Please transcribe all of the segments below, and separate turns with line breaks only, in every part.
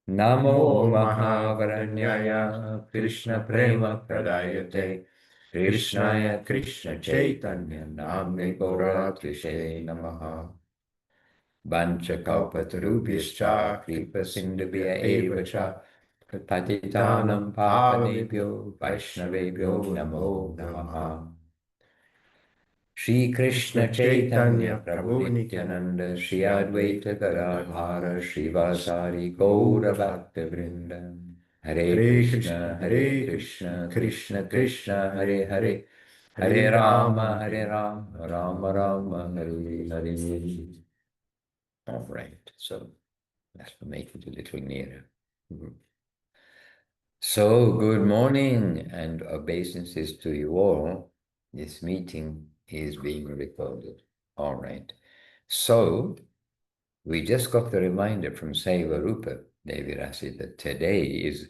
Namo Mahavaranyaya Krishna Prema Pradayate Krishnaya Krishna Chaitanya Namne Gauratishe Namaha Vancha Kalpatarubhyascha Kripa Sindhubhya Eva Cha Patitanam Pavanebhyo Vaishnavebhyo Namo Namaha Shri Krishna Chaitanya Prabhu Nityananda Shri Advaita Gadadhara Shri Vasari Gaura Bhakta Vrinda Hare Krishna, Krishna Krishna, Hare Hare, Hare Rama, Rama Rama, Hare Hare. All right, so let's make it a little nearer. So, good morning and obeisances to you all. This meeting is being recorded. All right. So, we just got the reminder from Seva Rupa Devirasi that today is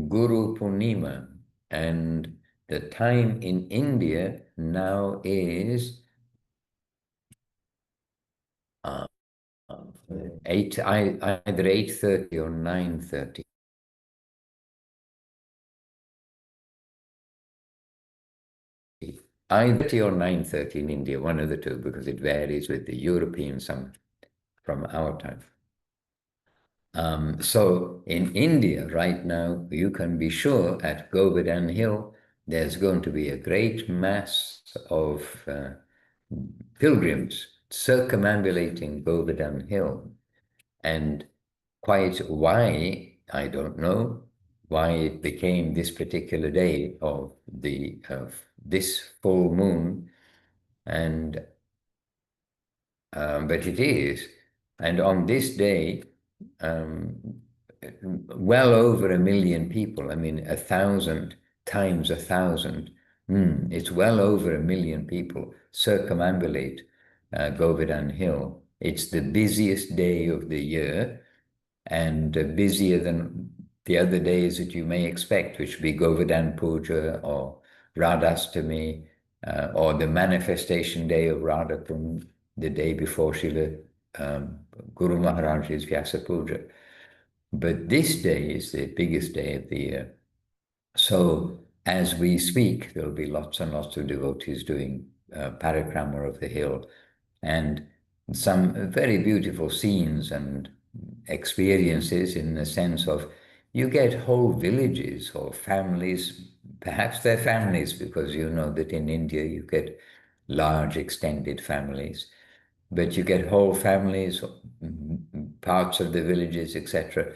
Guru Purnima, and the time in India now is either 8:30 or 9:30. Either or 9:30 in India, one of the two, because it varies with the European summer from our time. So in India right now, you can be sure at Govardhan Hill, there's going to be a great mass of pilgrims circumambulating Govardhan Hill. And quite why, I don't know, why it became this particular day of this full moon, and but it is. And on this day, well over 1 million people, I mean 1,000 times 1,000, it's well over 1 million people circumambulate Govardhan Hill. It's the busiest day of the year, and busier than the other days that you may expect, which would be Govardhan Puja or Radhastami, or the manifestation day of Radha Kund, the day before Srila Guru Maharaj's Vyasa Puja. But this day is the biggest day of the year. So as we speak, there'll be lots and lots of devotees doing parikrama of the hill, and some very beautiful scenes and experiences, in the sense of you get whole villages or families, perhaps they're families, because you know that in India you get large extended families, but you get whole families, parts of the villages, etc.,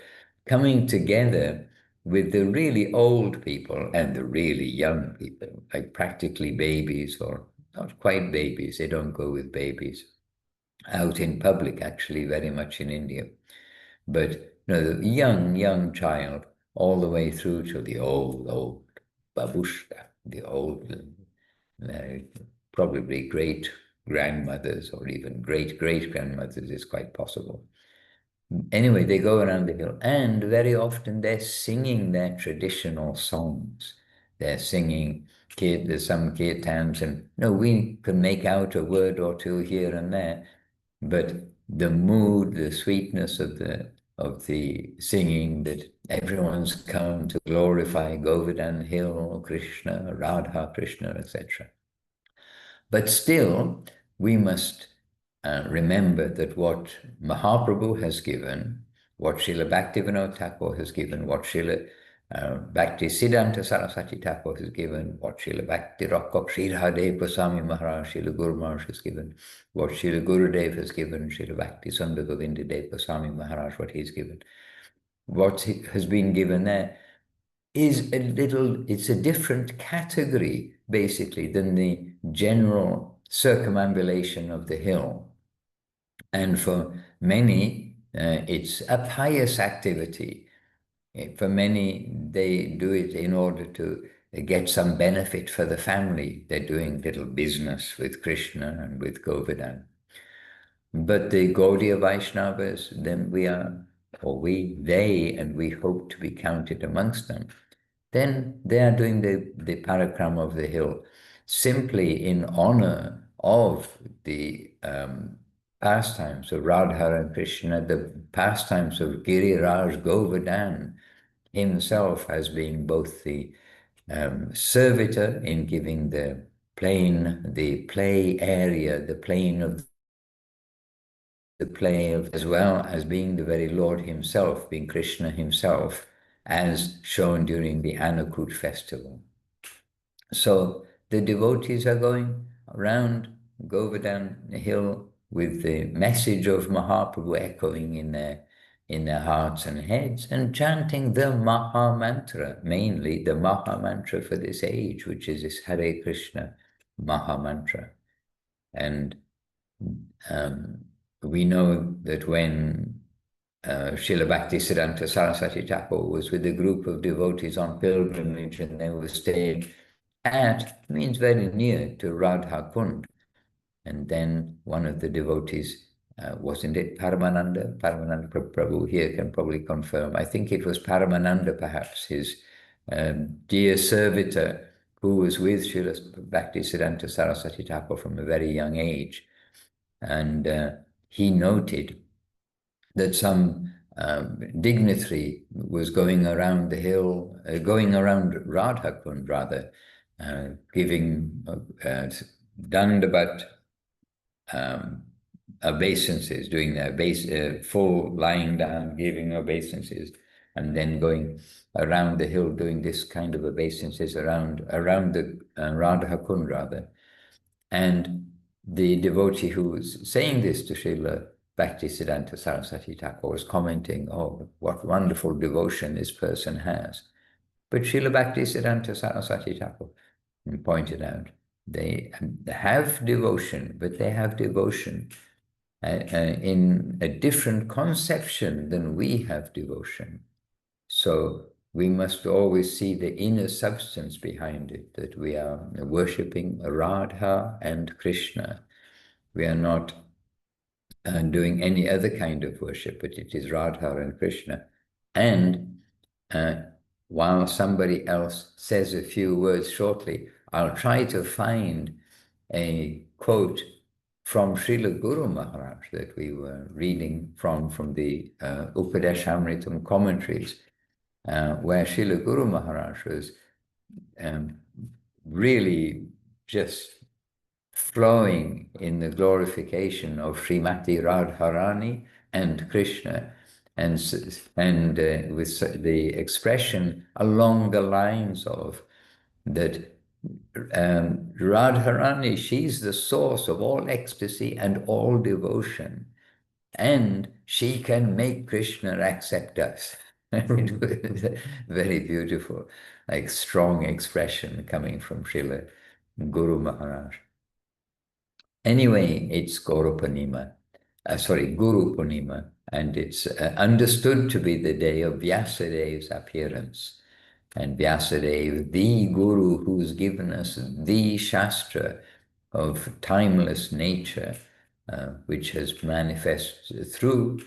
coming together with the really old people and the really young people, like practically babies, or not quite babies, they don't go with babies out in public, actually, very much in India. But the young child, all the way through to the old babushka, the old, probably great-grandmothers, or even great-great-grandmothers is quite possible. Anyway, they go around the hill, and very often they're singing their traditional songs. They're singing, there's some kirtans, and we can make out a word or two here and there, but the mood, the sweetness of the singing, that everyone's come to glorify Govardhan Hill, Krishna, Radha Krishna, etc. But still, we must remember that what Mahaprabhu has given, what Srila Bhaktivinoda Thakur has given, what Srila Bhaktisiddhanta Saraswati Thakur has given, what Srila Bhakti Rakkhak Sri Goswami Maharaj, Srila Guru Maharaj has given, what Srila Gurudev has given, Srila Bhakti Sundar Govinda Dev Goswami Maharaj, what he's given, what has been given there is it's a different category, basically, than the general circumambulation of the hill. And for many, it's a pious activity. For many, they do it in order to get some benefit for the family. They're doing little business with Krishna and with Govardhan. But the Gaudiya Vaishnavas, then we hope to be counted amongst them. Then they are doing the parikrama of the hill simply in honor of the pastimes of Radha and Krishna, the pastimes of Giriraj Govardhan himself as being both the servitor in giving the plain, the play area, the plain of the play of, as well as being the very Lord himself, being Krishna himself, as shown during the Annakut festival. So the devotees are going around Govardhan Hill with the message of Mahaprabhu echoing in their hearts and heads, and chanting the Maha mantra, mainly the Maha mantra for this age, which is this Hare Krishna Maha mantra. And we know that when Srila Bhakti-siddhanta Saraswati Thakur was with a group of devotees on pilgrimage, and they were staying at, means very near to Radha Kund. And then one of the devotees, wasn't it Paramananda? Paramananda Prabhu here can probably confirm. I think it was Paramananda, perhaps, his dear servitor, who was with Srila Bhakti-siddhanta Saraswati Thakur from a very young age. And he noted that some dignitary was going around the hill, going around Radha Kund rather, giving dandavat obeisances, doing their full lying down, giving obeisances, and then going around the hill doing this kind of obeisances around the Radha Kund rather. And the devotee who was saying this to Srila Bhakti-siddhanta Saraswati Thakur was commenting, oh, what wonderful devotion this person has. But Srila Bhakti-siddhanta Saraswati Thakur pointed out, they have devotion, but they have devotion in a different conception than we have devotion. So we must always see the inner substance behind it, that we are worshipping Radha and Krishna. We are not doing any other kind of worship, but it is Radha and Krishna. And while somebody else says a few words shortly, I'll try to find a quote from Srila Guru Maharaj that we were reading from the Upadesamrita commentaries, where Srila Guru Maharaj was really just flowing in the glorification of Srimati Radharani and Krishna, and with the expression along the lines of that Radharani, she's the source of all ecstasy and all devotion, and she can make Krishna accept us. It was a very beautiful, like strong expression coming from Srila Guru Maharaj. Anyway, it's Guru Purnima, Guru Purnima, and it's understood to be the day of Vyasadev's appearance. And Vyasadev, the Guru who's given us the Shastra of timeless nature, which has manifested through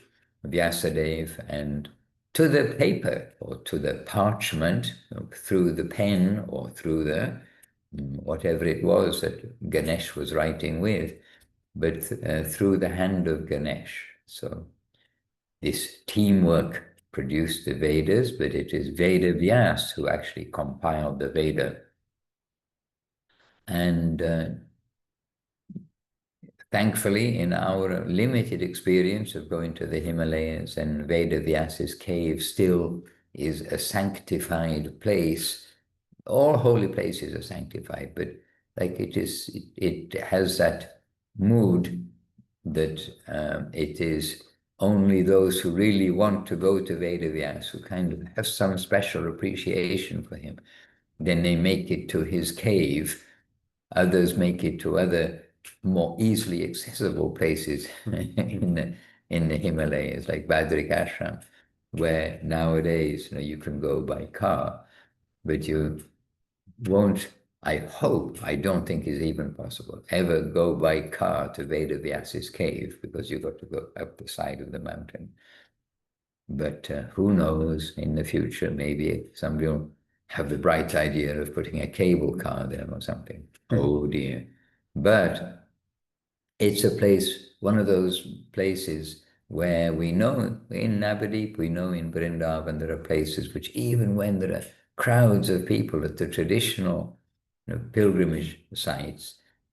Vyasadev and to the paper or to the parchment, through the pen or through the whatever it was that Ganesh was writing with, but through the hand of Ganesh. So this teamwork produced the Vedas, but it is Veda Vyas who actually compiled the Veda. And thankfully, in our limited experience of going to the Himalayas, and Veda Vyas's cave still is a sanctified place. All holy places are sanctified, but like it has that mood that it is only those who really want to go to Veda Vyas, who kind of have some special appreciation for him, then they make it to his cave. Others make it to other more easily accessible places in the Himalayas, like Badrik Ashram, where nowadays you can go by car, but you won't, I hope, I don't think is even possible, ever go by car to Veda Vyas's cave, because you've got to go up the side of the mountain. But who knows, in the future, maybe somebody will have the bright idea of putting a cable car there or something. Oh dear. But it's a place one of those places where we know in Navadip, we know in Vrindavan, there are places which even when there are crowds of people at the traditional pilgrimage sites,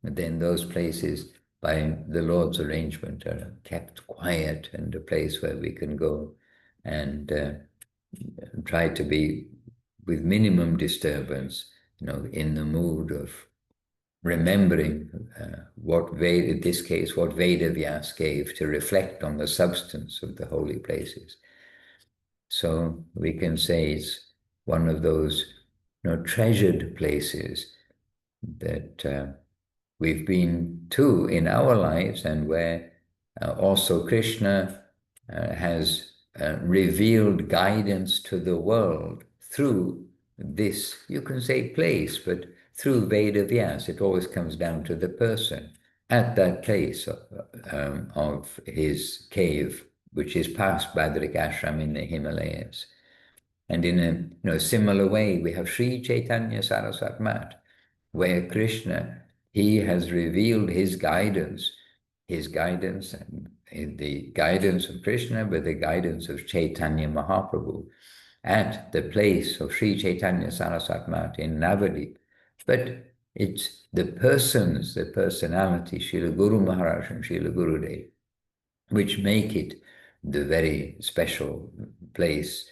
then those places by the Lord's arrangement are kept quiet and a place where we can go and try to be with minimum disturbance, in the mood of remembering what Veda, in this case, what Veda Vyas gave to reflect on the substance of the holy places. So we can say it's one of those treasured places that we've been to in our lives, and where also Krishna has revealed guidance to the world through this, you can say place, but through Veda Vyas. It always comes down to the person at that place of his cave, which is past Badrik Ashram in the Himalayas. And in a similar way, we have Sri Chaitanya Saraswat Math, where Krishna, he has revealed his guidance and the guidance of Krishna, but the guidance of Chaitanya Mahaprabhu at the place of Sri Chaitanya Saraswat Math in Navadip. But it's the persons, the personality, Srila Guru Maharaj and Srila Gurudev, which make it the very special place.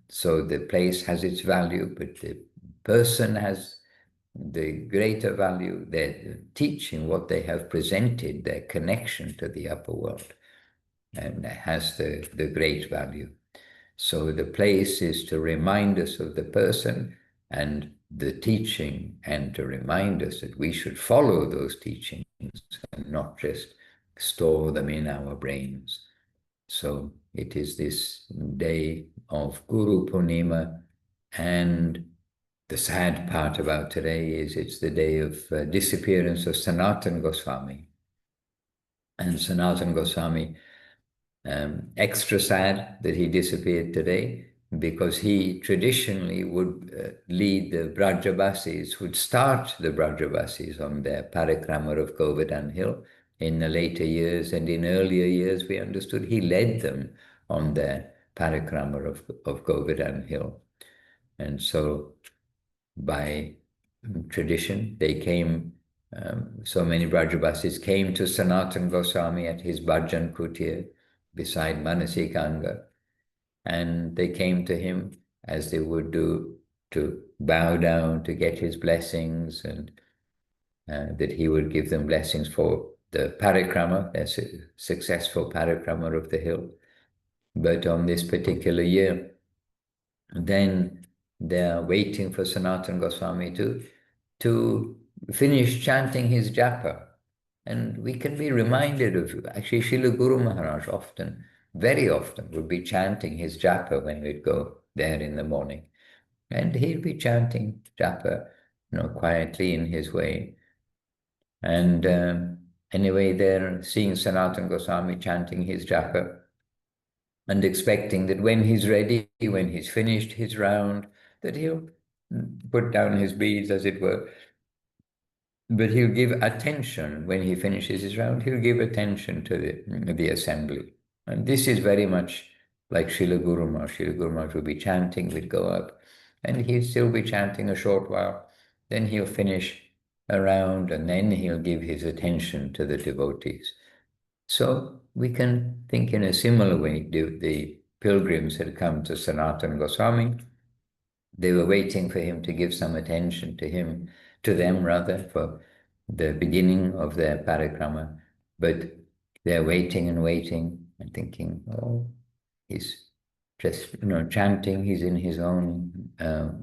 So the place has its value, but the person has the greater value, their teaching, what they have presented, their connection to the upper world, and has the great value. So the place is to remind us of the person and the teaching, and to remind us that we should follow those teachings and not just store them in our brains. So it is this day of Guru Purnima, and the sad part about today is it's the day of disappearance of Sanatan Goswami. And Sanatan Goswami, extra sad that he disappeared today, because he traditionally would lead the Brajavasis, would start the Brajavasis on their parikrama of Govardhan Hill in the later years, and in earlier years we understood he led them on their parikrama of Govardhan Hill. And so by tradition, they came, so many Brajavasis came to Sanatan Goswami at his bhajan kutir beside Manasikanga, and they came to him as they would do, to bow down to get his blessings, and that he would give them blessings for the parikrama, their successful parikrama of the hill. But on this particular year, then they are waiting for Sanatan Goswami to finish chanting his japa. And we can be reminded of, actually, Srila Guru Maharaj often, very often, would be chanting his japa when we'd go there in the morning. And he'd be chanting japa, quietly in his way. And anyway, they're seeing Sanatan Goswami chanting his japa, and expecting that when he's ready, when he's finished his round, that he'll put down his beads, as it were. But he'll give attention, when he finishes his round, he'll give attention to the assembly. And this is very much like Srila Guru Maharaj. Srila Guru Maharaj will be chanting, we'd go up, and he'll still be chanting a short while. Then he'll finish a round, and then he'll give his attention to the devotees. So we can think in a similar way. The pilgrims had come to Sanatan Goswami. They were waiting for him to give some attention to them rather, for the beginning of their parikrama. But they're waiting and waiting and thinking, oh, he's just chanting, he's in his own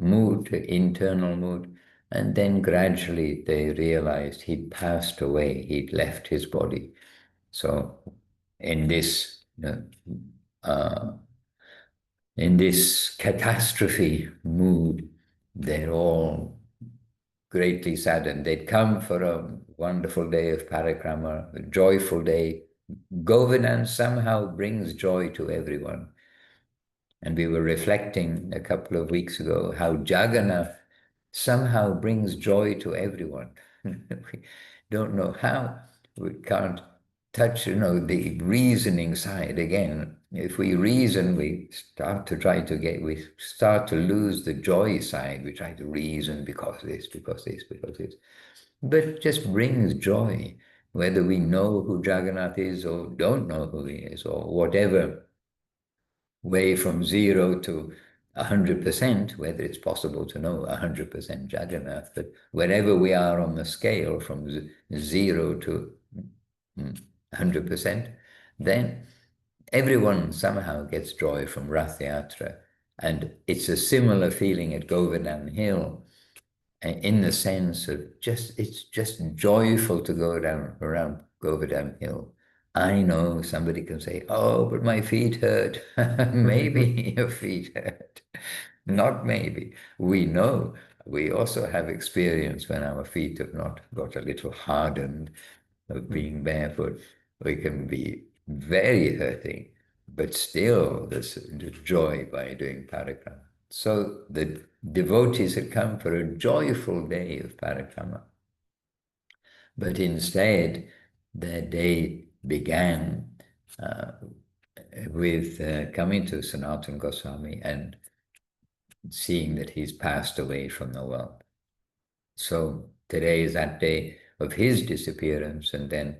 mood, internal mood. And then gradually they realized he'd passed away, he'd left his body. So in this catastrophe mood, they're all greatly saddened. They'd come for a wonderful day of parikrama, a joyful day. Govardhan somehow brings joy to everyone. And we were reflecting a couple of weeks ago how Jagannath somehow brings joy to everyone. We don't know how. We can't touch, the reasoning side again. If we reason, we start to lose the joy side. We try to reason because this, because this, because this. But it just brings joy, whether we know who Jagannath is or don't know who he is, or whatever way from 0 to 100%, whether it's possible to know 100% Jagannath, but wherever we are on the scale from 0 to 100%, then everyone somehow gets joy from Rath Yatra. And it's a similar feeling at Govardhan Hill, in the sense of it's just joyful to go around Govardhan Hill. I know somebody can say, oh, but my feet hurt. Maybe your feet hurt. Not maybe. We know. We also have experience when our feet have not got a little hardened of being barefoot. We can be very hurting, but still there's joy by doing parikrama. So the devotees had come for a joyful day of parikrama. But instead, their day began with coming to Sanatan Goswami and seeing that he's passed away from the world. So today is that day of his disappearance, and then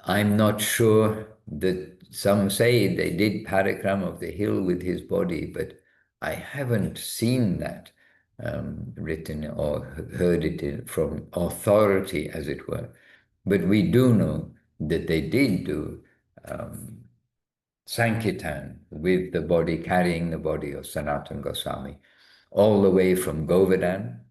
I'm not sure that some say they did parikrama of the hill with his body, but I haven't seen that written or heard it from authority, as it were. But we do know that they did do Sankirtan with the body, carrying the body of Sanatan Goswami, all the way from Govardhan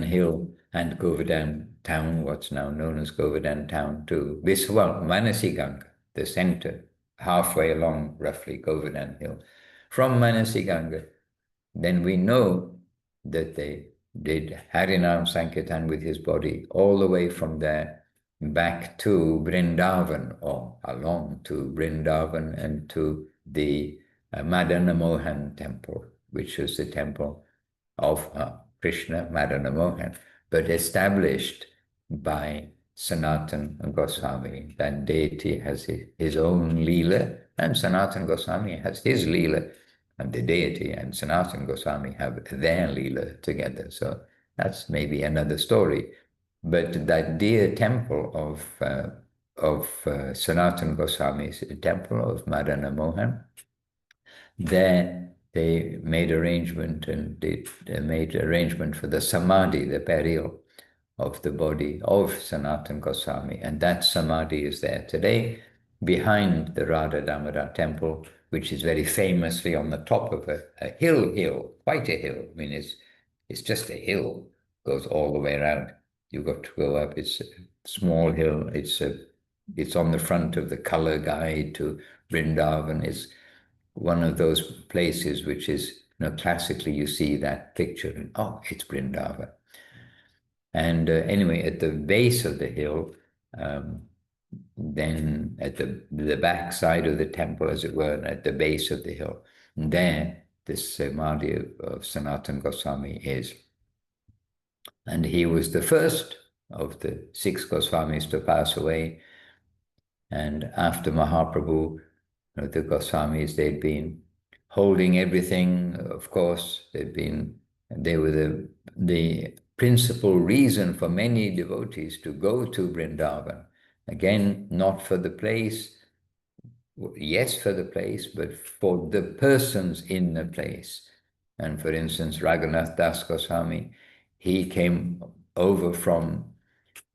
Hill and Govardhan town, what's now known as Govardhan town, to Manasiganga, the center, halfway along roughly Govardhan Hill. From Manasiganga, then we know that they did Harinam Sankirtan with his body all the way from there back to Vrindavan, or along to Vrindavan and to the Madana Mohan temple, which was the temple of Krishna, Madana Mohan, but established by Sanatan Goswami. That deity has his own Leela, and Sanatan Goswami has his Leela, and the deity and Sanatan Goswami have their Leela together. So that's maybe another story. But that dear temple of Sanatan Goswami's temple of Madana Mohan, there they made arrangement, and they made arrangement for the samadhi, the burial of the body of Sanatan Goswami. And that samadhi is there today behind the Radha Damodar temple, which is very famously on the top of a hill, quite a hill. I mean, it's just a hill, goes all the way around. You've got to go up. It's a small hill. It's on the front of the color guide to Vrindavan. It's one of those places which is, classically you see that picture and, oh, it's Vrindavan. And anyway, at the base of the hill, then at the back side of the temple, as it were, at the base of the hill, there this samadhi of Sanatan Goswami is. And he was the first of the 6 Goswamis to pass away. And after Mahaprabhu, the Goswamis, they'd been holding everything, of course. They were the principal reason for many devotees to go to Vrindavan. Again, not for the place, yes, for the place, but for the persons in the place. And for instance, Raghunath Das Goswami, he came over from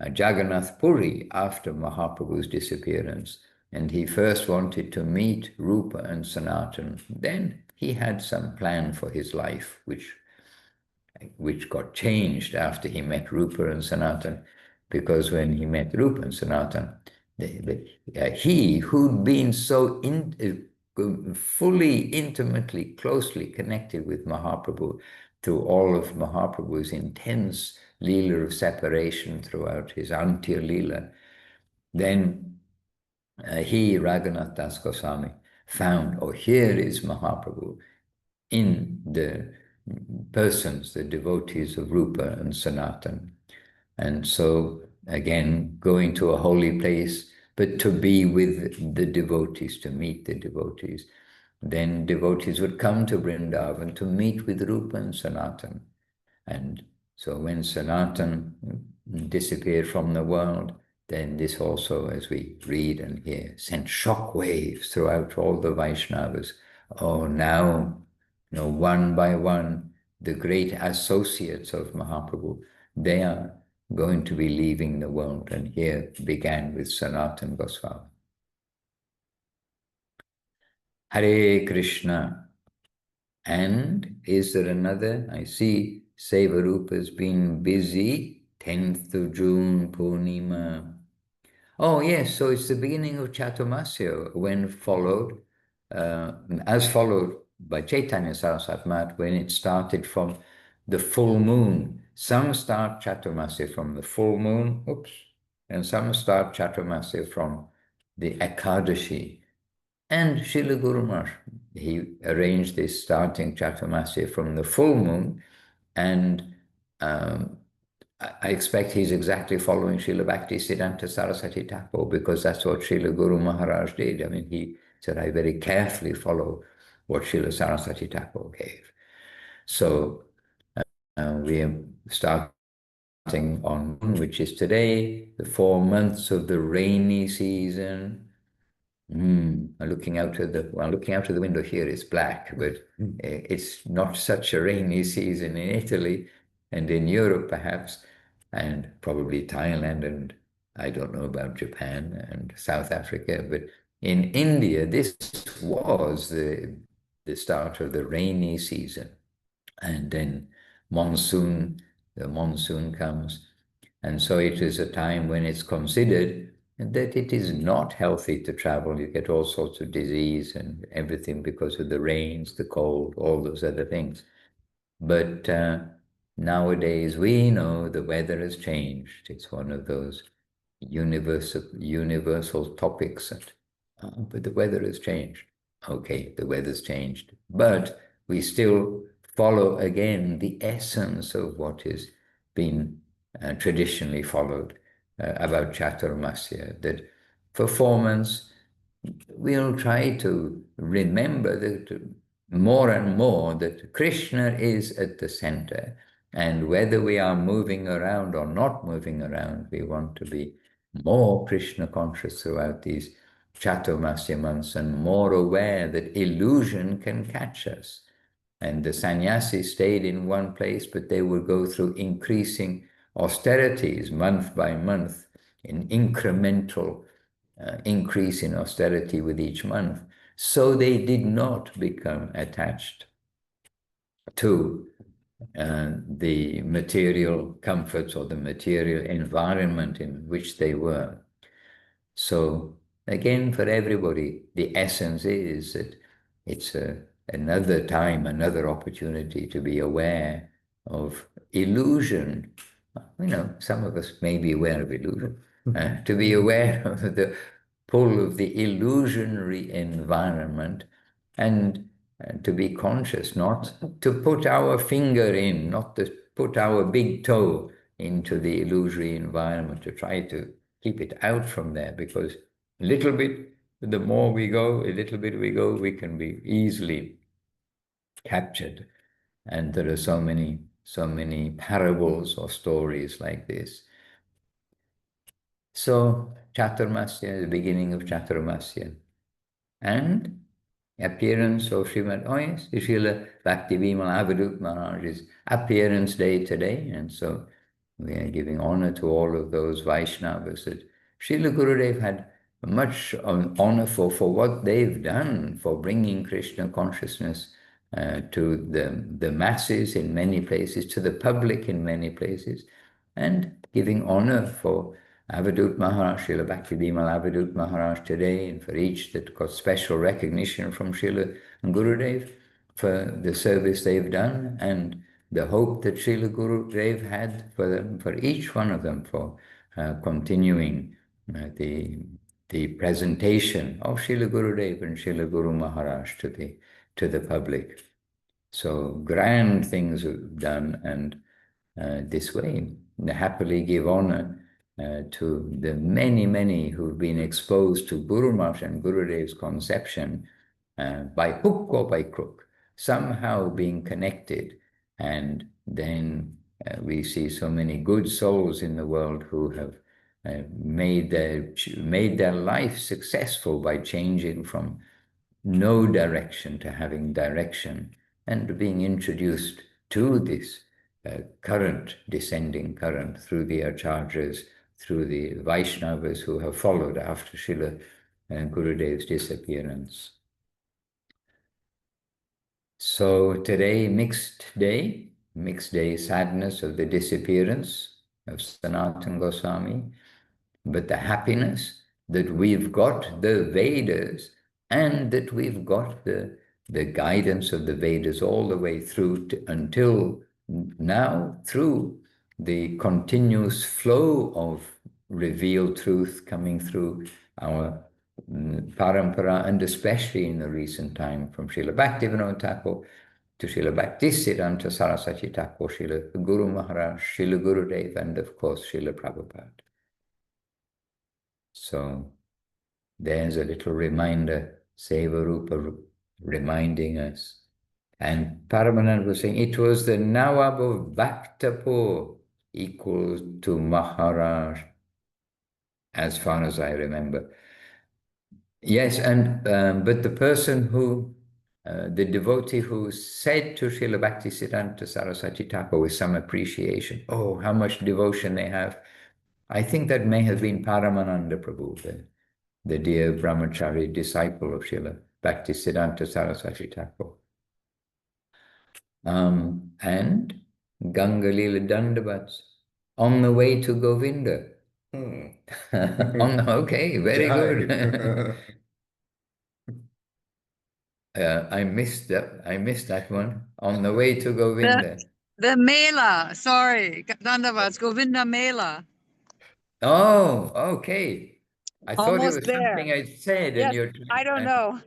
Jagannath Puri after Mahaprabhu's disappearance, and he first wanted to meet Rupa and Sanatan. Then he had some plan for his life, which got changed after he met Rupa and Sanatan, because when he met Rupa and Sanatan, he who'd been so fully, intimately, closely connected with Mahaprabhu through all of Mahaprabhu's intense Leela of separation throughout his Antya Leela, then he, Raghunath Das Goswami, found, oh, here is Mahaprabhu in the persons, the devotees of Rupa and Sanatan. And so again, going to a holy place, but to be with the devotees, to meet the devotees. Then devotees would come to Vrindavan to meet with Rupa and Sanatan. And so when Sanatan disappeared from the world, then this also, as we read and hear, sent shock waves throughout all the Vaishnavas. Oh, now, one by one, the great associates of Mahaprabhu, they are going to be leaving the world. And here began with Sanatan Goswami. Hare Krishna. And is there another? I see Sevarupa's been busy. 10th of June, Purnima. Oh yes, so it's the beginning of Chaturmasya, when followed, as followed by Chaitanya Saraswati Math, when it started from the full moon. Some start Chaturmasya from the full moon, and some start Chaturmasya from the Ekadashi. And Srila Guru Maharaj, he arranged this starting Chaturmasya from the full moon, and I expect he's exactly following Srila Bhaktisiddhanta Saraswati Thakur, because that's what Srila Guru Maharaj did. I mean, he said, I very carefully follow what Srila Saraswati Thakur gave. So we are starting on, which is today, the 4 months of the rainy season. Looking out of the window here, it's black, but it's not such a rainy season in Italy and in Europe, perhaps, and probably Thailand, and I don't know about Japan and South Africa, but in India, this was the start of the rainy season. And then the monsoon comes. And so it is a time when it's considered that it is not healthy to travel. You get all sorts of disease and everything because of the rains, the cold, all those other things. But nowadays we know the weather has changed. It's one of those universal topics. But the weather has changed. Okay, the weather's changed. But we still follow again the essence of what has been traditionally followed about Chaturmasya, that for 4 months we'll try to remember that more and more that Krishna is at the center, and whether we are moving around or not moving around, we want to be more Krishna conscious throughout these Chaturmasya months and more aware that illusion can catch us. And the sannyasis stayed in one place, but they would go through increasing austerities month by month, in incremental increase in austerity with each month. So they did not become attached to the material comforts or the material environment in which they were. So again, for everybody, the essence is that it's another time, another opportunity to be aware of illusion. Some of us may be aware of illusion, to be aware of the pull of the illusionary environment, and to be conscious, not to put our finger in, not to put our big toe into the illusory environment, to try to keep it out from there, because a little bit, the more we go, a little bit we go, we can be easily captured. And there are so many parables or stories like this. So Chaturmasya, the beginning of Chaturmasya, and appearance of Srimad, Srila Bhakti-Vimala Maharaj's appearance day today, and so we are giving honor to all of those Vaishnavas that Srila Gurudev had much honor for what they've done for bringing Krishna consciousness to the masses in many places, to the public in many places, and giving honor for Avadut Maharaj, Srila Bhakti-Vimala Avadut Maharaj today, and for each that got special recognition from Srila Gurudev for the service they've done, and the hope that Srila Gurudev had for them, for each one of them, for continuing the presentation of Srila Gurudev and Srila Guru Maharaj to the public. So grand things are done, and this way, happily give honor to the many who've been exposed to Guru Maharaj and Gurudev's conception by hook or by crook, somehow being connected. And then we see so many good souls in the world who have made their life successful by changing from no direction to having direction, and being introduced to this current, descending current, through the acharyas, through the Vaishnavas who have followed after Srila Gurudev's disappearance. So today, mixed day sadness of the disappearance of Sanatan Goswami, but the happiness that we've got the Vedas and that we've got the guidance of the Vedas all the way through until now, through the continuous flow of revealed truth coming through our parampara, and especially in the recent time from Srila Bhaktivinoda Thakur to Srila Bhaktisiddhanta Saraswati Thakur, Srila Guru Maharaj, Srila Gurudev, and of course Srila Prabhupada. So there's a little reminder, Seva Rupa reminding us. And Paramanand was saying it was the Nawab of Bhaktapur equal to Maharaj, as far as I remember. Yes, and but the person who, the devotee who said to Srila Bhaktisiddhanta Saraswati Thakur with some appreciation, oh, how much devotion they have, I think that may have been Paramananda Prabhu, the dear brahmachari disciple of Srila Bhaktisiddhanta Saraswati Thakur. And Gangalila Dandavats, on the way to Govinda. Okay, very good. I missed that one. On the way to Govinda.
The Mela, sorry, Dandavats, Govinda Mela.
Oh, okay. I thought
Almost
it was
there.
something I said.
Yes,
and you're.
I don't know.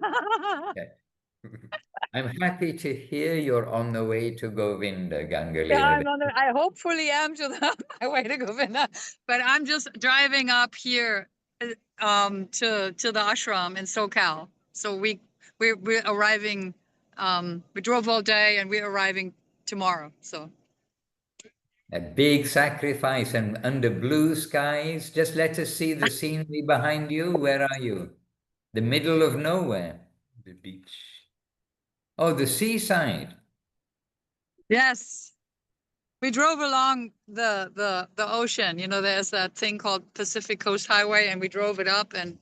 I'm happy to hear you're on the way to Govinda, Gangalila.
Yeah, I hopefully am to my way to Govinda, but I'm just driving up here to the ashram in SoCal. So we're arriving. We drove all day and we're arriving tomorrow. So
a big sacrifice, and under blue skies. Just let us see the scenery behind you. Where are you? The middle of nowhere.
The beach.
Oh, the seaside.
Yes. We drove along the ocean. You know, there's that thing called Pacific Coast Highway, and we drove it up. And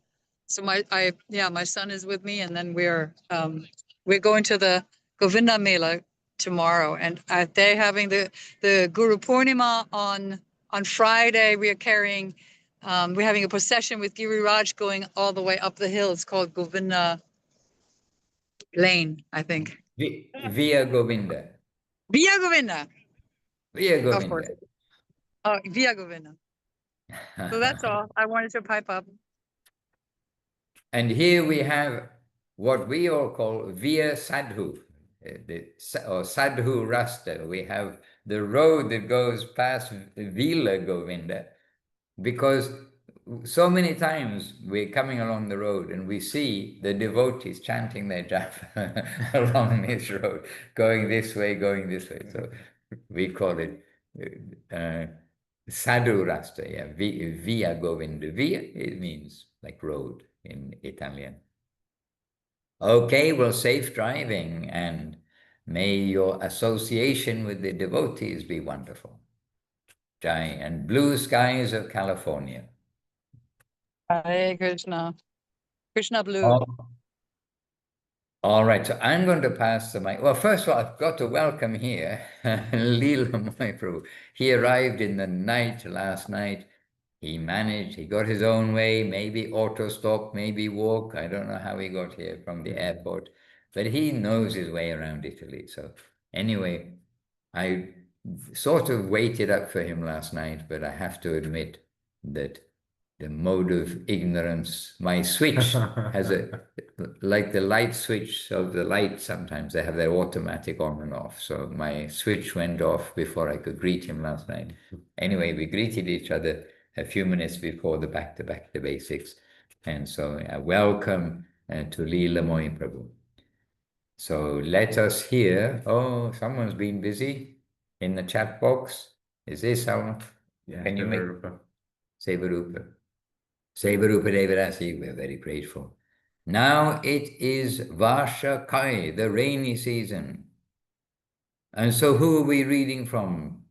so my son is with me, and then we're going to the Govinda Mela tomorrow, and they're having the Guru Purnima on Friday. We are carrying, we're having a procession with Giriraj going all the way up the hill. It's called Govinda Lane, I think.
Via Govinda.
Via Govinda.
Via Govinda.
Of course. Oh, Via Govinda. So that's all. I wanted to pipe up.
And here we have what we all call Via Sadhu, or Sadhu Rasta. We have the road that goes past Vila Govinda, because so many times we're coming along the road and we see the devotees chanting their japa along this road, going this way. So we call it Sadhu Rasta, yeah, Via Govinda. Via, it means like road in Italian. Okay, well, safe driving, and may your association with the devotees be wonderful. Jai, and blue skies of California.
Hare Krishna. Krishna blue.
Oh. All right, so I'm going to pass the mic. Well, first of all, I've got to welcome here Leela Prabhu. He arrived in the night last night. He managed, he got his own way, maybe auto stop, maybe walk. I don't know how he got here from the airport, but he knows his way around Italy. So anyway, I sort of waited up for him last night, but I have to admit that the mode of ignorance, my switch has like the light switch of the light, sometimes they have their automatic on and off. So my switch went off before I could greet him last night. Anyway, we greeted each other, a few minutes before the back to basics. And so welcome to Leela Moy Prabhu. So let us hear. Oh, someone's been busy in the chat box. Is this someone?
Yeah,
Can you make
Sevarupa.
Sevarupa? Sevarupa Devarasi, we're very grateful. Now it is Varsha Kai, the rainy season. And so who are we reading from?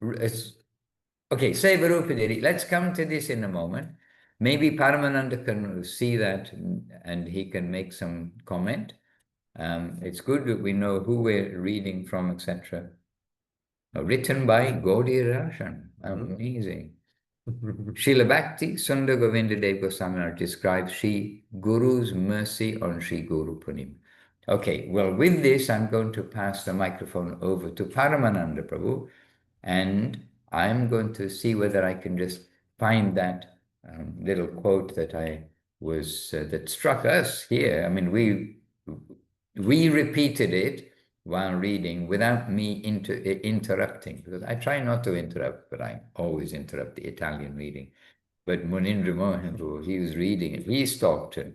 Okay, Sevarupa Devi. Let's come to this in a moment. Maybe Paramananda can see that and he can make some comment. It's good that we know who we're reading from, etc. Written by Gaudiya Rashan. Amazing. Srila Bhakti Sundar Govinda Dev Goswami Maharaj describes Sri Guru's mercy on Sri Guru Purnima. Okay, well, with this, I'm going to pass the microphone over to Paramananda Prabhu, and I'm going to see whether I can just find that little quote that I was that struck us here. I mean, we repeated it while reading without me interrupting, because I try not to interrupt, but I always interrupt the Italian reading. But Munindra Mohan, he was reading it, he stopped and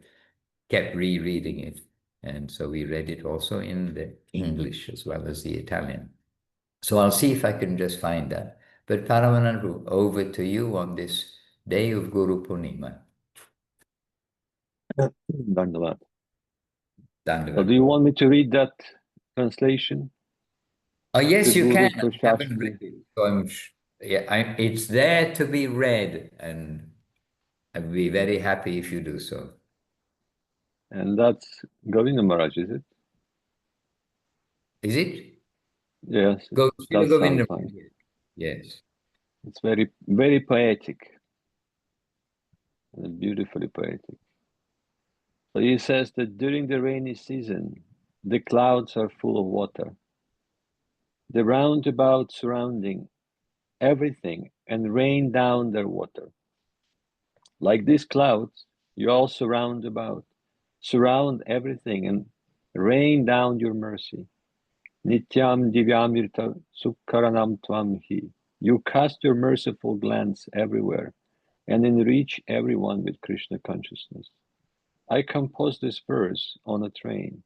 kept rereading it. And so we read it also in the English as well as the Italian. So I'll see if I can just find that. But Paramananda, over to you on this day of Guru Purnima.
Dandavad.
Dandavad.
So do you want me to read that translation?
Oh, yes,
The
you
Guru
can. I haven't
Prashasti.
read it. So it's there to be read, and I'd be very happy if you do so.
And that's Govinda Maharaj, is it?
Is it?
Yes,
Go,
that
Govinda.
sounds fine.
Yes.
It's very, very poetic. And beautifully poetic. So he says that during the rainy season, the clouds are full of water. The roundabout surrounding everything and rain down their water. Like these clouds, you all surround everything and rain down your mercy. Nityam divyamirta sukkaranam tvam hi. You cast your merciful glance everywhere and enrich everyone with Krishna consciousness. I composed this verse on a train.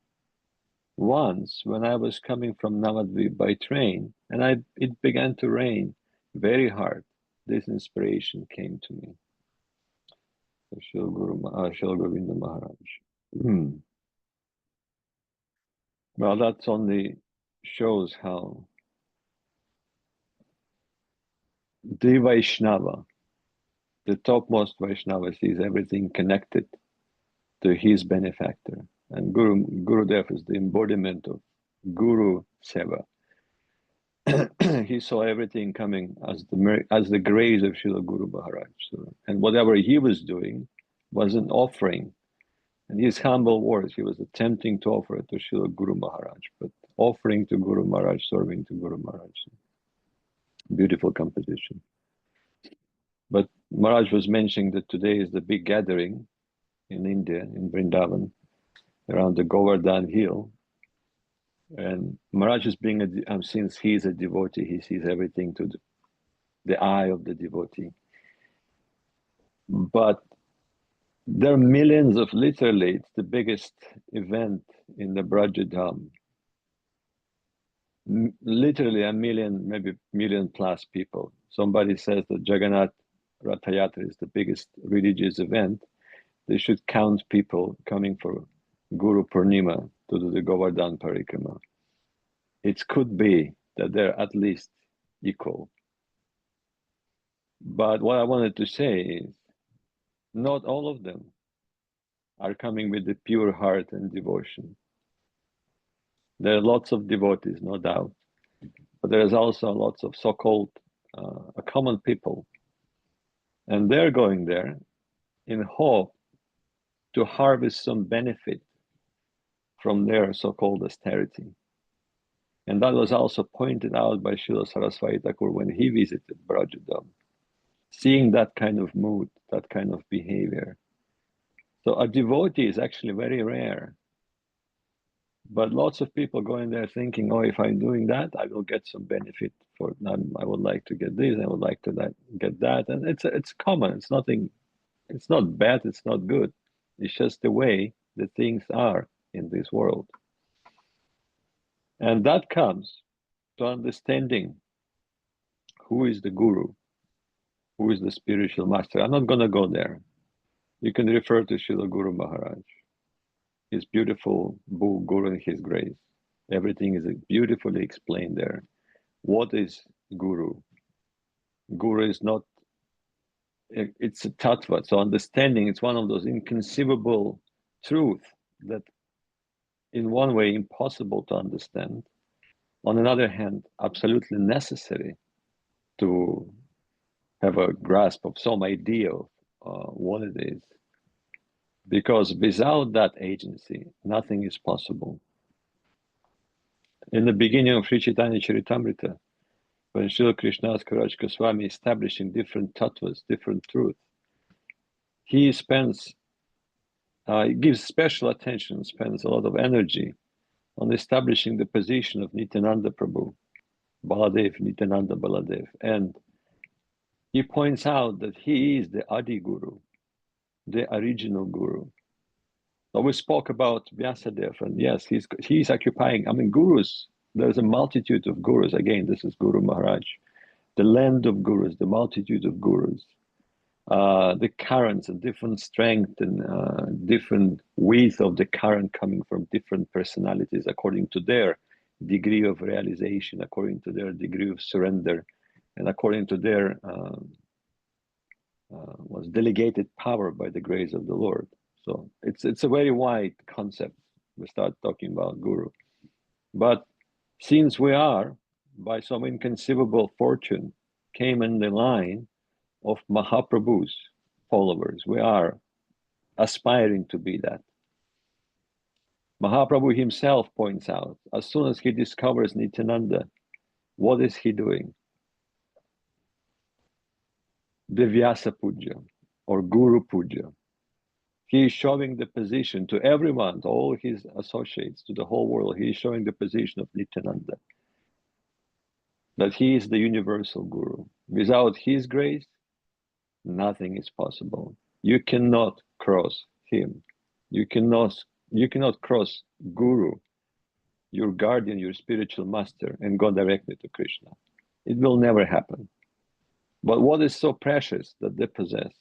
Once, when I was coming from Navadvip by train, and it began to rain very hard, this inspiration came to me. Srila Govinda Maharaj. Well, that's only shows how the Vaishnava, the topmost Vaishnava, sees everything connected to his benefactor. And Gurudev is the embodiment of Guru Seva. He saw everything coming as the grace of Srila Guru Maharaj. So, and whatever he was doing was an offering. And his humble words, he was attempting to offer it to Srila Guru Maharaj, but offering to Guru Maharaj, serving to Guru Maharaj. Beautiful composition. But Maharaj was mentioning that today is the big gathering in India, in Vrindavan, around the Govardhan Hill. And Maharaj is being, since he is a devotee, he sees everything to the eye of the devotee. But there are millions of, literally, it's the biggest event in the Brajadham. Literally a million, maybe million plus people. Somebody says that Jagannath Rathayatra is the biggest religious event. They should count people coming for Guru Purnima to do the Govardhan Parikrama. It could be that they're at least equal. But what I wanted to say is, not all of them are coming with the pure heart and devotion. There are lots of devotees, no doubt, but there's also lots of so-called common people. And they're going there in hope to harvest some benefit from their so-called austerity. And that was also pointed out by Srila Saraswati Thakur when he visited Brajadam, seeing that kind of mood, that kind of behavior. So a devotee is actually very rare. But lots of people go in there thinking, oh, if I'm doing that, I will get some benefit for that. I would like to get this, I would like to get that. And it's common, it's nothing, it's not bad, it's not good. It's just the way the things are in this world. And that comes to understanding who is the guru, who is the spiritual master. I'm not going to go there. You can refer to Srila Guru Maharaj, his beautiful book, Guru and His Grace. Everything is beautifully explained there. What is Guru? Guru is not, it's a tattva. So understanding, it's one of those inconceivable truths that in one way impossible to understand. On another hand, absolutely necessary to have a grasp of some idea of what it is. Because without that agency, nothing is possible. In the beginning of Sri Chaitanya Charitamrita, when Srila Krishnadas Kaviraj Goswami establishing different tattvas, different truths, he gives special attention, spends a lot of energy on establishing the position of Nityananda Prabhu, Baladev, Nityananda Baladev. And he points out that he is the Adi Guru, the original Guru. So we spoke about Vyasadev, and yes, he's occupying, I mean, gurus, there's a multitude of gurus. Again, this is Guru Maharaj, the land of gurus, the multitude of gurus, the currents and different strength and different width of the current coming from different personalities according to their degree of realization, according to their degree of surrender, and according to their was delegated power by the grace of the Lord. So it's a very wide concept. We start talking about Guru. But since we are, by some inconceivable fortune, came in the line of Mahaprabhu's followers, we are aspiring to be that. Mahaprabhu himself points out, as soon as he discovers Nityananda, what is he doing? The Vyasa Puja or Guru Puja. He is showing the position to everyone, to all his associates, to the whole world. He is showing the position of Nityananda, that he is the universal Guru. Without his grace, nothing is possible. You cannot cross him. You cannot cross Guru, your guardian, your spiritual master, and go directly to Krishna. It will never happen. But what is so precious that they possess?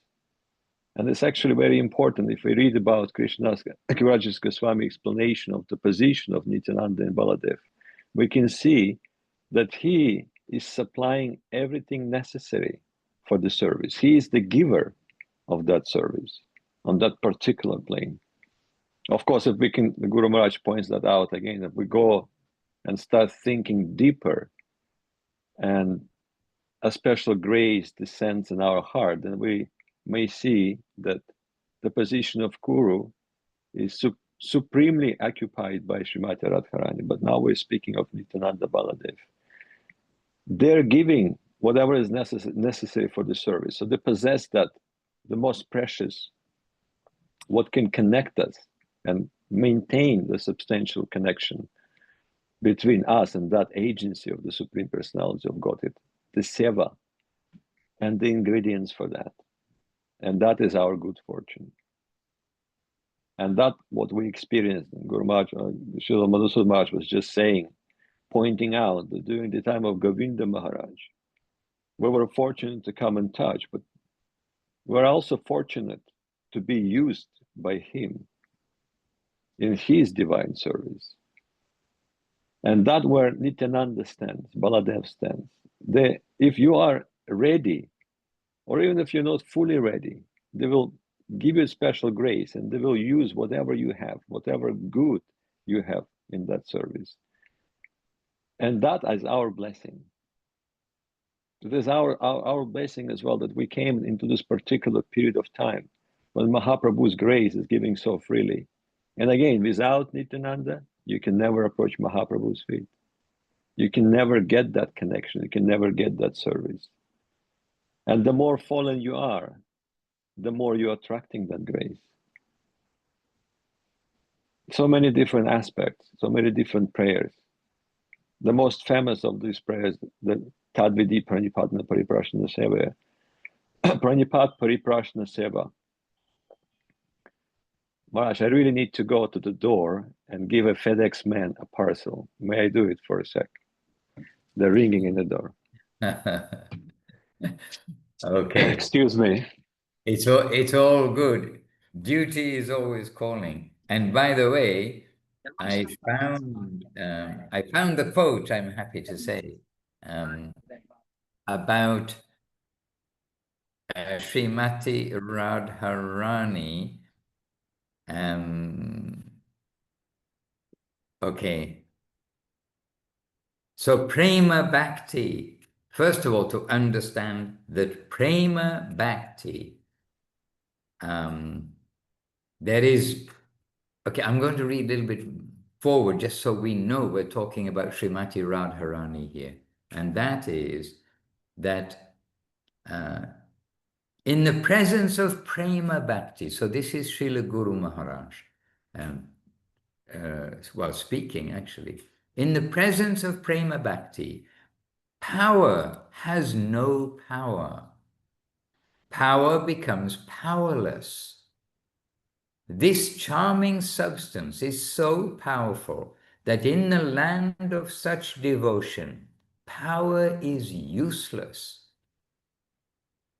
And it's actually very important if we read about Krishnadas Kaviraj Goswami explanation of the position of Nityananda and Baladev, we can see that he is supplying everything necessary for the service. He is the giver of that service on that particular plane. Of course, if we can, the Guru Maharaj points that out again, if we go and start thinking deeper and a special grace descends in our heart, then we may see that the position of Guru is supremely occupied by Srimati Radharani. But now we're speaking of Nityananda Baladev. They're giving whatever is necessary for the service. So they possess that, the most precious, what can connect us and maintain the substantial connection between us and that agency of the Supreme Personality of Godhead, the seva, and the ingredients for that. And that is our good fortune. And that what we experienced, Guru Maharaj, Srila Madhusudan Maharaj was just saying, pointing out that during the time of Govinda Maharaj, we were fortunate to come and touch, but we're also fortunate to be used by him in his divine service. And that where Nityananda stands, Baladev stands. If you are ready, or even if you're not fully ready, they will give you special grace and they will use whatever you have, whatever good you have in that service. And that is our blessing. It is our blessing as well that we came into this particular period of time when Mahaprabhu's grace is giving so freely. And again, without Nityananda, you can never approach Mahaprabhu's feet. You can never get that connection. You can never get that service. And the more fallen you are, the more you're attracting that grace. so many different aspects, so many different prayers. The most famous of these prayers, the Tadvidi Pranipadna Pariprashna Seva. Pranipat Pariprashna Seva. Maharaj, I really need to go to the door and give a FedEx man a parcel. May I do it for a sec? They're ringing in the door.
Okay.
Excuse me.
It's all good. Duty is always calling. And by the way, I found the quote, I'm happy to say, about Srimati Radharani. Okay. So prema bhakti, first of all, to understand that prema bhakti, there is, okay, I'm going to read a little bit forward just so we know we're talking about Srimati Radharani here. And that is that in the presence of prema bhakti, so this is Srila Guru Maharaj, well, speaking actually, in the presence of prema bhakti, power has no power. Power becomes powerless. This charming substance is so powerful that in the land of such devotion, power is useless.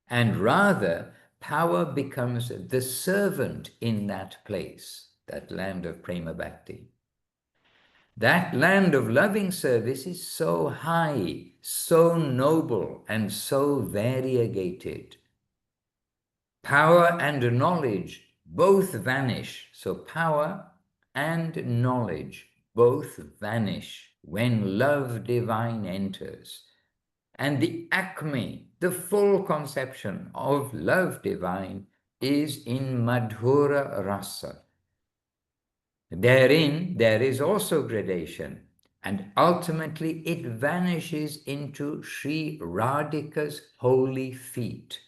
And rather, power becomes the servant in that place, that land of prema bhakti. That land of loving service is so high, so noble, and so variegated. Power and knowledge both vanish. So power and knowledge both vanish when love divine enters. And the acme, the full conception of love divine, is in Madhura Rasa. Therein, there is also gradation, and ultimately it vanishes into Sri Radhika's holy feet.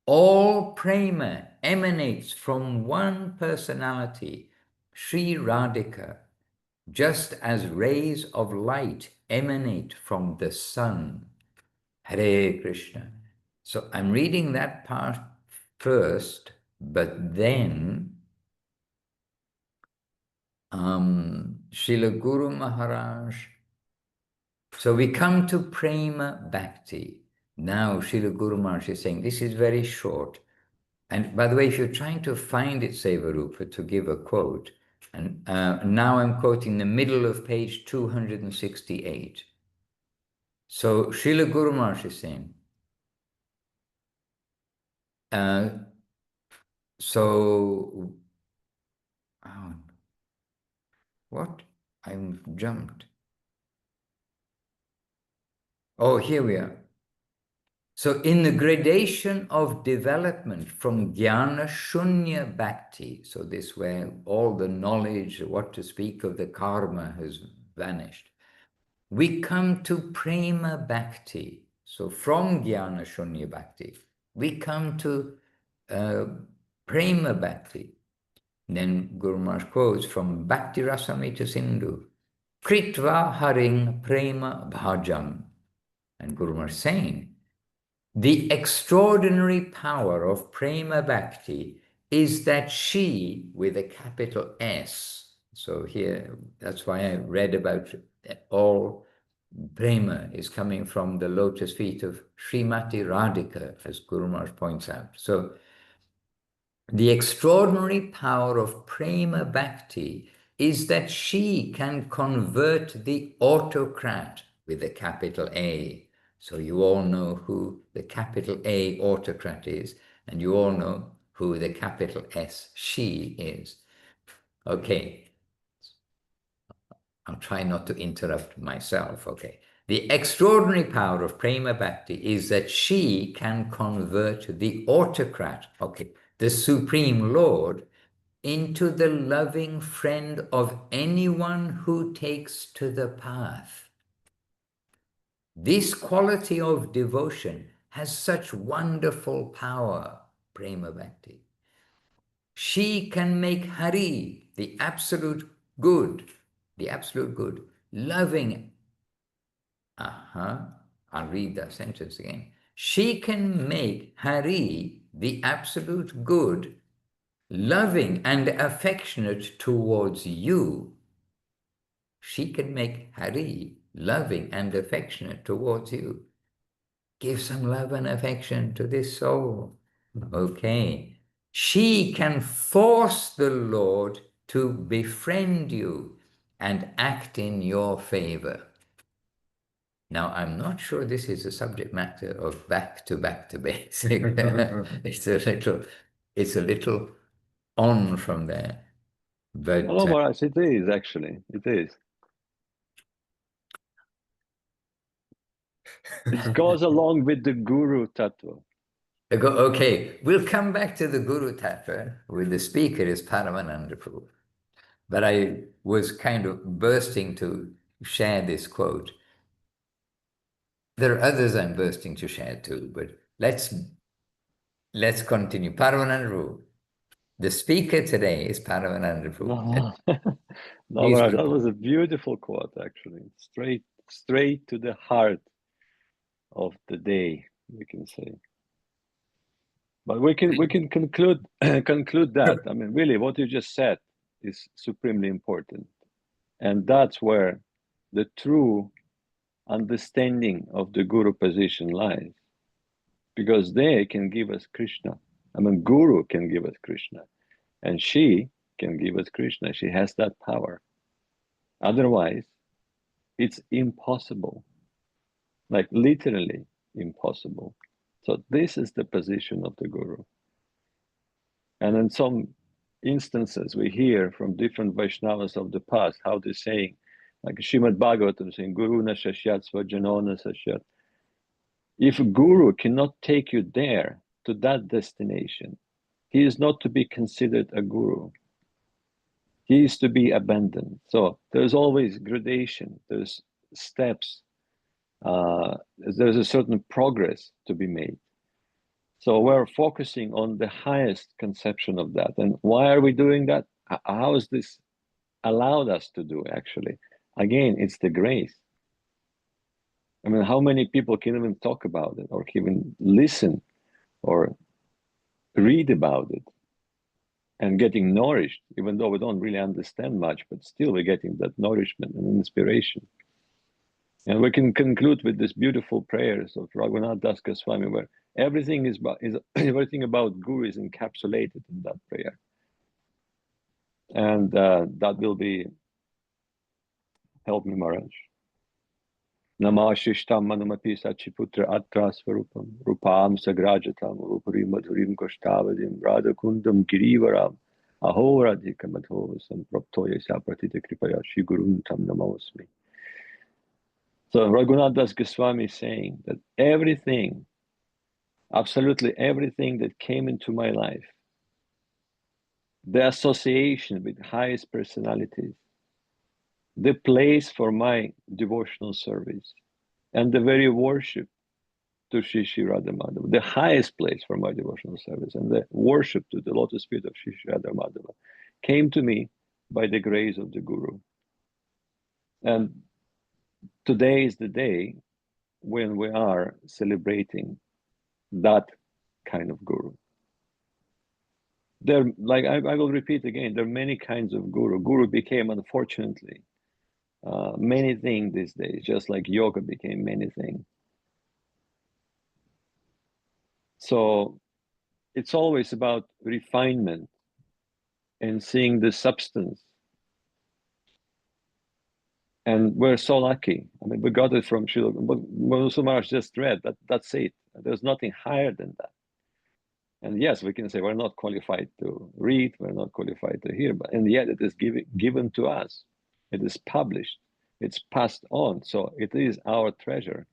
All prema emanates from one personality, Sri Radhika, just as rays of light emanate from the sun. Hare Krishna. So I'm reading that part first, but then Srila Guru Maharaj. So we come to prema bhakti. Now Srila Guru Maharaj is saying, this is very short. And by the way, if you're trying to find it, Sevarupa, to give a quote, and now I'm quoting the middle of page 268. So Srila Guru Maharaj is saying, what? I'm jumped. Oh, here we are. So in the gradation of development from jnana shunya bhakti, so this where all the knowledge, what to speak of the karma has vanished, we come to prema bhakti. So from jnana shunya bhakti, we come to prema bhakti. Then Guru Maharaj quotes from Bhakti-rasāmṛta-sindhu, kṛtvā hariṁ prema-bhājaṁ. And Guru Maharaj saying, the extraordinary power of prema bhakti is that she, with a capital S, so here, that's why I read about all prema is coming from the lotus feet of Srimati Radhika, as Guru Maharaj points out. So the extraordinary power of prema bhakti is that she can convert the autocrat with a capital A. So you all know who the capital A autocrat is, and you all know who the capital S she is. Okay. I'll try not to interrupt myself, okay. The extraordinary power of prema bhakti is that she can convert the autocrat, okay, the Supreme Lord, into the loving friend of anyone who takes to the path. This quality of devotion has such wonderful power, prema bhakti. She can make Hari the absolute good, loving. I'll read that sentence again. She can make Hari, the absolute good, loving and affectionate towards you. She can make Hari loving and affectionate towards you. Give some love and affection to this soul. Okay. She can force the Lord to befriend you and act in your favor. Now, I'm not sure this is a subject matter of back to basic. It's a little on from there. But
Oh, Maharaj, it is actually. It is. It goes along with the Guru Tattva.
Okay, we'll come back to the Guru Tattva with the speaker is Paramananda Prabhu. But I was kind of bursting to share this quote. There are others I'm bursting to share too, but let's continue. Paramananda Prabhu. The speaker today is Paramananda Prabhu.
No, Maharaj, that was a beautiful quote, actually. Straight to the heart of the day, we can say. But we can conclude that. I mean, really, what you just said is supremely important, and that's where the true understanding of the Guru position lies, because they can give us Krishna. I mean, Guru can give us Krishna, and she can give us Krishna. She has that power. Otherwise, it's impossible, like literally impossible. So this is the position of the Guru. And in some instances, we hear from different Vaishnavas of the past how they're saying, like Srimad Bhagavatam saying, Guru na sashyat svajano na sashyat. If a Guru cannot take you there to that destination, he is not to be considered a Guru. He is to be abandoned. So there's always gradation, there's steps, there's a certain progress to be made. So we're focusing on the highest conception of that. And why are we doing that? How is this allowed us to do, actually? Again, it's the grace. I mean, how many people can even talk about it or can even listen or read about it and getting nourished, even though we don't really understand much, but still we're getting that nourishment and inspiration. And we can conclude with this beautiful prayers of Raghunath Das Goswami, where everything everything about Guru is encapsulated in that prayer. And that will be, help me, Maharaj. Namah Shishtam Manumapi Sachiputra Atra Swarupam Rupam Sagrajatam Rupuri Madhurim Koshtavadim Radhakundam Girivaram Aho Radhika Madho Sampraptoya Sapratita Kripaya Shri Guruntam Namosmi. So Raghunath Das Goswami is saying that everything, absolutely everything that came into my life, the association with highest personalities, the place for my devotional service, and the very worship to Shri Radha Madhava, the highest place for my devotional service, and the worship to the lotus feet of Shri Radha Madhava, came to me by the grace of the Guru. And today is the day when we are celebrating that kind of Guru. There, like I will repeat again, there are many kinds of Guru. Guru became, unfortunately, many things these days, just like yoga became many things. So it's always about refinement and seeing the substance. And we're so lucky. I mean, we got it from Srila Madhusudan Maharaj just read. That's it. There's nothing higher than that. And yes, we can say we're not qualified to read, we're not qualified to hear, but and yet it is given to us. It is published. It's passed on. So it is our treasure.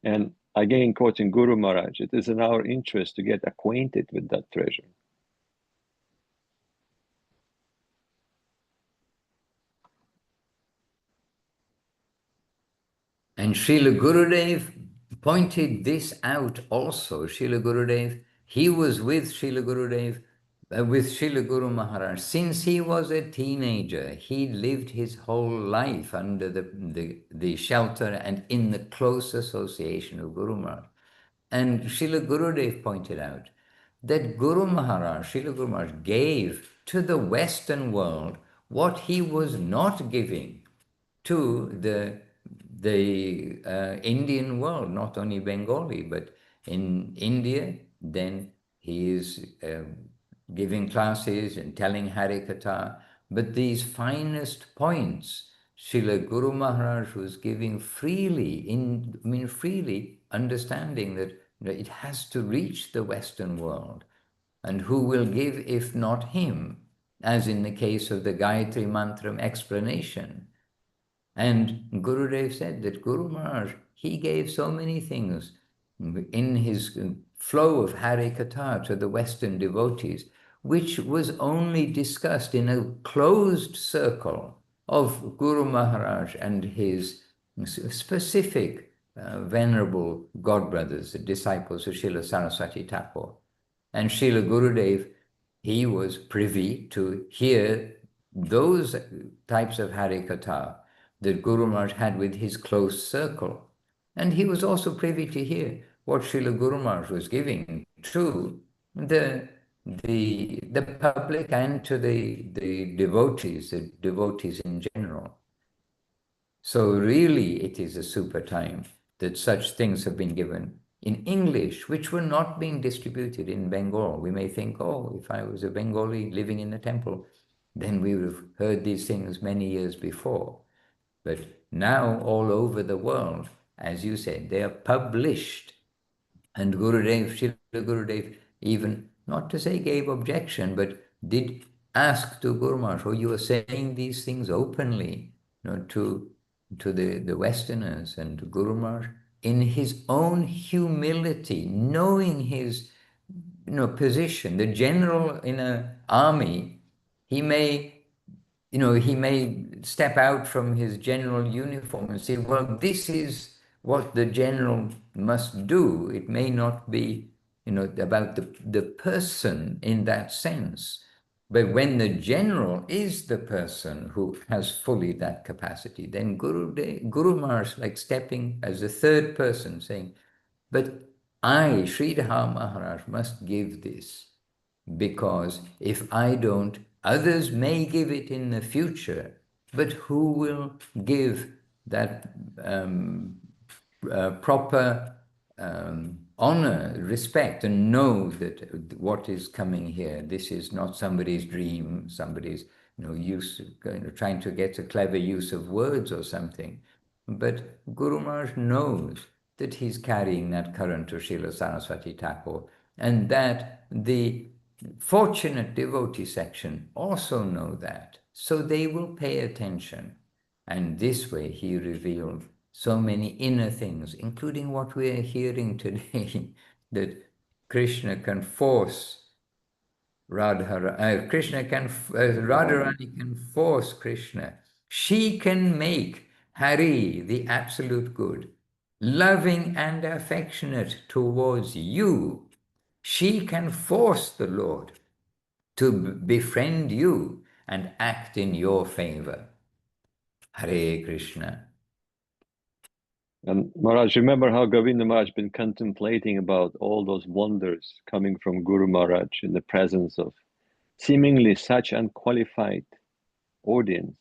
And again, quoting Guru Maharaj, it is in our interest to get acquainted with that treasure.
And Srila Gurudev pointed this out also. Srila Gurudev, he was with Srila Gurudev with Srila Guru Maharaj. Since he was a teenager, he lived his whole life under the shelter and in the close association of Guru Maharaj. And Srila Gurudev pointed out that Guru Maharaj, Srila Guru Maharaj, gave to the Western world what he was not giving to the Indian world, not only Bengali, but in India. Then he is giving classes and telling Harikatha. But these finest points, Srila Guru Maharaj was giving freely, freely, understanding that it has to reach the Western world. And who will give if not him? As in the case of the Gayatri Mantram explanation. And Gurudev said that Guru Maharaj, he gave so many things in his flow of Harikatha to the Western devotees, which was only discussed in a closed circle of Guru Maharaj and his specific venerable godbrothers, the disciples of Srila Saraswati Thakur. And Srila Gurudev, he was privy to hear those types of Harikatha that Guru Maharaj had with his close circle. And he was also privy to hear what Srila Guru Maharaj was giving to the public and to the devotees in general. So really it is a super time that such things have been given in English, which were not being distributed in Bengal. We may think, oh, if I was a Bengali living in the temple, then we would have heard these things many years before. But now all over the world, as you said, they are published. And Gurudev, Srila Gurudev, even, not to say gave objection, but did ask to Guru Maharaj, oh, you are saying these things openly, to the Westerners. And Guru Maharaj, in his own humility, knowing his position, the general in an army, he may step out from his general uniform and say, well, this is what the general must do. It may not be, about the person in that sense. But when the general is the person who has fully that capacity, then Guru Maharaj, like stepping as a third person, saying, but I, Sridhar Maharaj, must give this, because if I don't, others may give it in the future, but who will give that proper honor, respect, and know that what is coming here, this is not somebody's dream, somebody's trying to get a clever use of words or something. But Guru Maharaj knows that he's carrying that current of Srila Saraswati Thakur, and that the fortunate devotee section also know that. So they will pay attention. And this way he revealed so many inner things, including what we are hearing today, that Krishna can force Radharani can force Krishna. She can make Hari, the absolute good, loving and affectionate towards you. She can force the Lord to befriend you and act in your favor. Hare Krishna.
And Maharaj, remember how Govinda Maharaj has been contemplating about all those wonders coming from Guru Maharaj in the presence of seemingly such unqualified audience.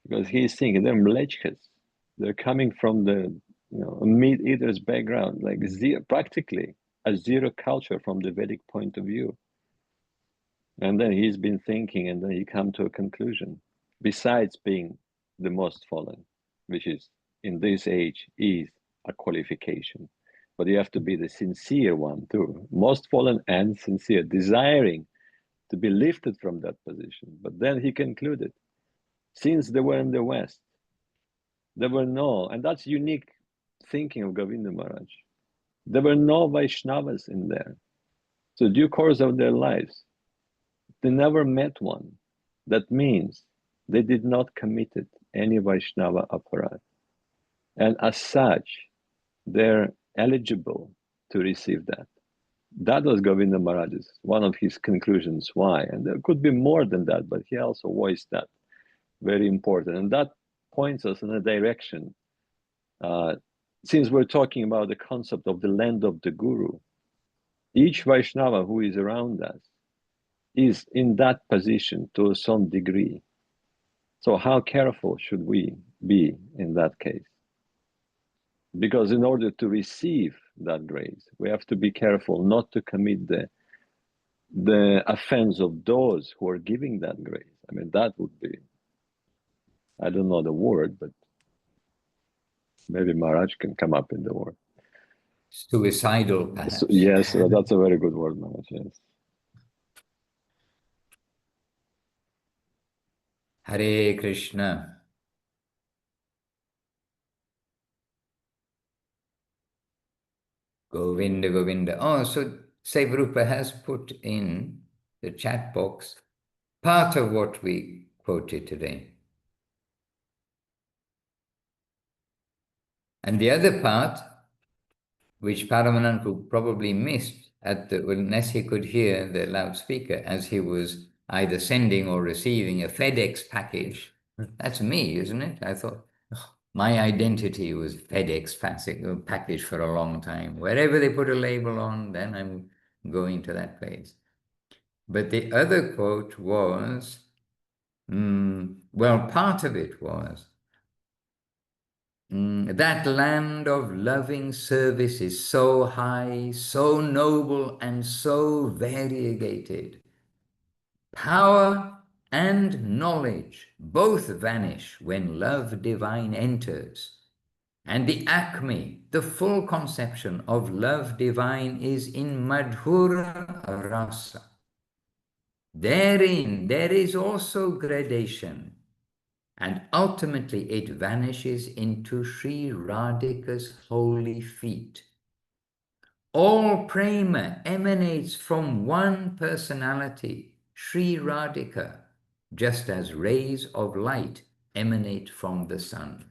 Because he's thinking they're mlechkas. They're coming from the meat eater's background, like practically a zero culture from the Vedic point of view. And then he's been thinking, and then he come to a conclusion. Besides being the most fallen, which is in this age is a qualification, but you have to be the sincere one too, most fallen and sincere, desiring to be lifted from that position. But then he concluded, since they were in the West, there were no, and that's unique thinking of Govinda Maharaj, there were no Vaishnavas in there. So due course of their lives, they never met one. That means they did not committed any Vaishnava aparat. And as such, they're eligible to receive that. That was Govinda Maharaj's, one of his conclusions why. And there could be more than that, but he also voiced that. Very important. And that points us in a direction. Since we're talking about the concept of the land of the Guru, each Vaishnava who is around us is in that position to some degree. So how careful should we be in that case? Because in order to receive that grace, we have to be careful not to commit the offense of those who are giving that grace. I mean, that would be, I don't know the word, but maybe Maharaj can come up in the word.
Suicidal, perhaps.
So, yes, that's a very good word, Maharaj, yes.
Hare Krishna. Govinda, Govinda. Oh, so Sevrupa has put in the chat box part of what we quoted today. And the other part, which Paramananda probably missed unless he could hear the loudspeaker as he was either sending or receiving a FedEx package. That's me, isn't it? I thought my identity was FedEx package for a long time. Wherever they put a label on, then I'm going to that place. But the other quote was, well, part of it was, that land of loving service is so high, so noble, and so variegated. Power and knowledge both vanish when love divine enters. And the acme, the full conception of love divine is in Madhura Rasa. Therein, there is also gradation. And ultimately it vanishes into Sri Radhika's holy feet. All prema emanates from one personality, Sri Radhika, just as rays of light emanate from the sun.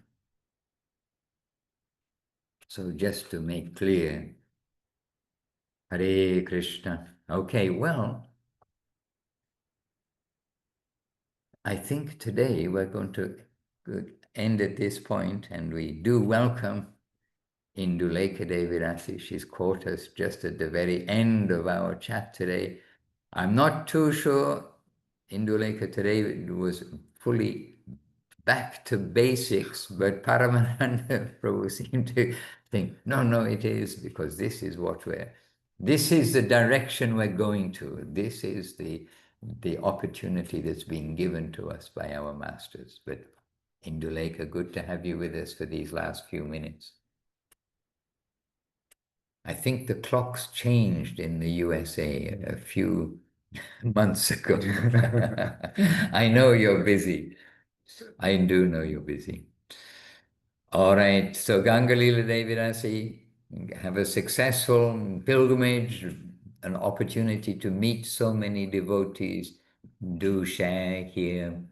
So just to make clear, Hare Krishna. Okay, well, I think today we're going to end at this point, and we do welcome Indulekha Devirasi. She's caught us just at the very end of our chat today. I'm not too sure Indulekha today was fully back to basics, but Paramananda Prabhu seemed to think, no, it is, because this is this is the direction we're going to. This is the opportunity that's been given to us by our masters. But Indulekha, good to have you with us for these last few minutes. I think the clocks changed in the USA a few months ago. I know you're busy. I do know you're busy. All right, so Gangalila Devirasi, have a successful pilgrimage, an opportunity to meet so many devotees. Do share here,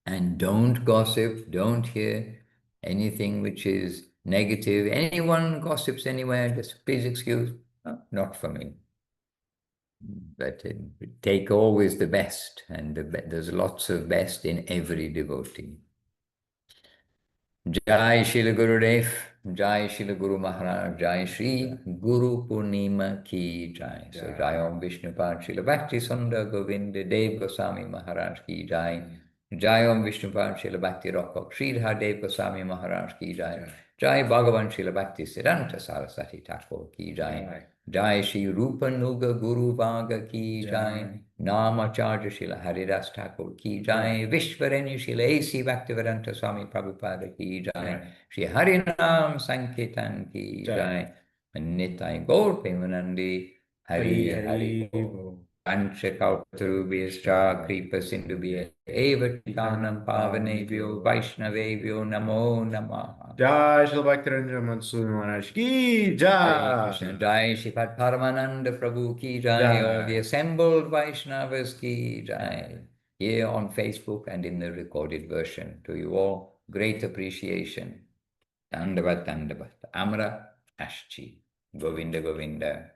and don't gossip, don't hear anything which is negative. Anyone gossips anywhere, just please excuse, not for me. But take always the best, and there's lots of best in every devotee. Jai Srila Gurudev, Jai Srila Guru Maharaj, Jai Shri Guru Purnima ki Jai. So Jai Om Vishnupad Srila Bhakti-sundar Govinda Dev Goswami Maharaj ki Jai. Jai Om Vishnupad Srila Bhakti Rakkhak Sridhar Dev Goswami Maharaj ki Jai. Jai Bhagavan Srila Bhakti-siddhanta Saraswati Thakur ki Jai. Jai Shri Rupa Nuga Guru Vaga ki Jai. Namacharya Srila Haridas Thakur ki Jai. Vishwarenu Srila A.C. Bhaktivedanta Swami Prabhupada ki Jai. Shri Harinam Sankirtan ki Jai. Nitai Gaur Premanandi Hari Hari Panchakalpatarubhyascha Kripa Sindhubhya Eva Titanam Pavanebhyo Vaishnavebhyo Namo Namaha.
Jai Srila Bhakti Madhusudan Maharaj ki Jai.
Jai Sripad Paramananda Prabhu ki Jai. All the assembled Vaishnavas ki Jai. Here on Facebook and in the recorded version. To you all, great appreciation. Dandavat, Dandavat. Amra Ashchi. Govinda, Govinda.